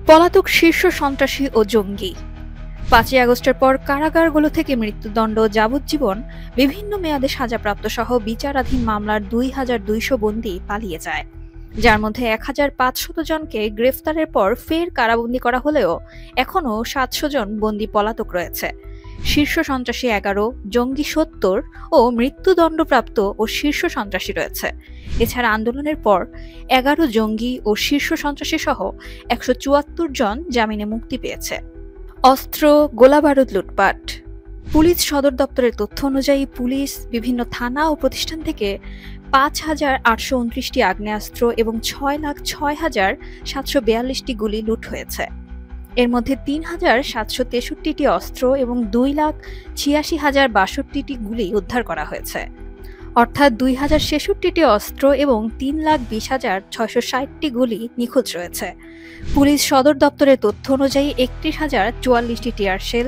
পলাতক শীর্ষ সন্ত্রাসী ও জঙ্গি। ৫ই আগস্টের পর কারাগারগুলো থেকে মৃত্যুদণ্ড, যাবজ্জীবন, বিভিন্ন মেয়াদে সাজাপ্রাপ্ত সহ বিচারাধীন মামলার ২,২০০ বন্দী পালিয়ে যায়, যার মধ্যে ১,৫০০ জনকে গ্রেফতারের পর ফের কারাবন্দী করা হলেও এখনও ৭০০ জন বন্দী পলাতক রয়েছে। শীর্ষ সন্ত্রাসী ১১, জঙ্গি ৭০ ও মৃত্যুদণ্ডপ্রাপ্ত ও শীর্ষ সন্ত্রাসী রয়েছে। এছাড়া আন্দোলনের পর ১১ জঙ্গি ও শীর্ষ সন্ত্রাসী সহ ১৭৪ জন জামিনে মুক্তি পেয়েছে। অস্ত্র, গোলাবারুদ লুটপাট। পুলিশ সদর দপ্তরের তথ্য অনুযায়ী পুলিশ বিভিন্ন থানা ও প্রতিষ্ঠান থেকে ৫,৮২৯টি আগ্নেয়াস্ত্র এবং ৬,০৬,৭৪২টি গুলি লুট হয়েছে। এর মধ্যে ৩,৭৬৩টি অস্ত্র এবং ২,৮৬,০৬২টি গুলি উদ্ধার করা হয়েছে, অর্থাৎ ২,০৬৬টি অস্ত্র এবং ৩,২০,৬৬০টি গুলি নিখোঁজ রয়েছে। পুলিশ সদর দপ্তরের তথ্য অনুযায়ী ৩১,০৪৪টি টিয়ার শেল,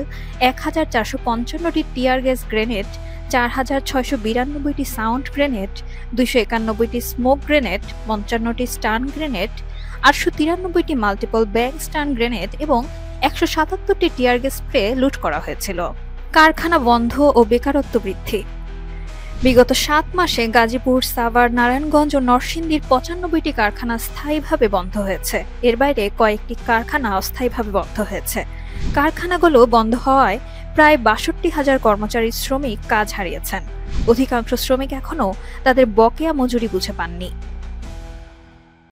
১,৪৫৫টি টিয়ার গ্যাস গ্রেনেড, ৪,৬৯২টি সাউন্ড গ্রেনেড, ২৯১টি স্মোক গ্রেনেড, ৫৫টি স্টান গ্রেনেড, ৮৯৩টি মাল্টিপল ব্যাং স্টান গ্রেনেড এবং ১৭৭টি টিয়ার গ্যাস স্প্রে লুট করা হয়েছিল। কারখানা বন্ধ ও বেকারত্ব বৃদ্ধি। বিগত ৭ মাসে গাজীপুর, সাভার, নারায়ণগঞ্জ ও নরসিংদীর ৯৫টি কারখানা স্থায়ীভাবে বন্ধ হয়েছে। এর বাইরে কয়েকটি কারখানা অস্থায়ীভাবে বন্ধ হয়েছে। কারখানাগুলো বন্ধ হওয়ায় প্রায় ৬২,০০০ কর্মচারী শ্রমিক কাজ হারিয়েছেন। অধিকাংশ শ্রমিক এখনও তাদের বকেয়া মজুরি বুঝে পাননি।